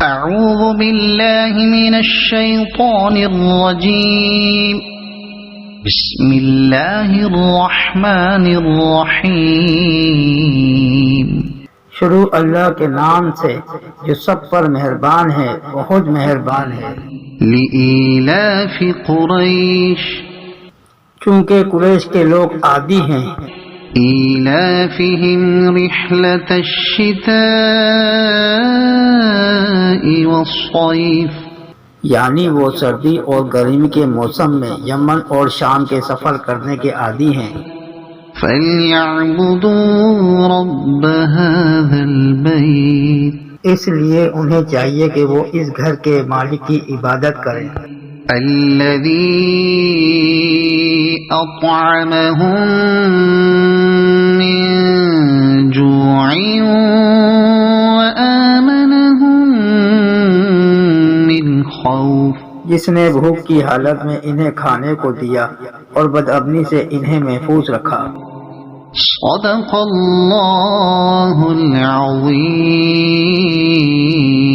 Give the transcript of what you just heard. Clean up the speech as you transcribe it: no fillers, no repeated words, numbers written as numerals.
اعوذ باللہ من الشیطان الرجیم بسم اللہ الرحمن الرحیم شروع اللہ کے نام سے جو سب پر مہربان ہے بہت مہربان ہے۔ لإیلاف قریش چونکہ قریش کے لوگ عادی ہیں ایلافہم رحلة الشتاء والصیف یعنی وہ سردی اور گرمی کے موسم میں یمن اور شام کے سفر کرنے کے عادی ہیں۔ فَلْيَعْبُدُوا رَبَّ هَذَا الْبَيْتِ اس لیے انہیں چاہیے کہ وہ اس گھر کے مالک کی عبادت کریں الَّذِي أَطْعَمَهُم مِّن جُوعٍ وَآمَنَهُم مِّنْ خَوْفٍ جس نے بھوک کی حالت میں انہیں کھانے کو دیا اور بدامنی سے انہیں محفوظ رکھا۔ صدق اللہ العظیم۔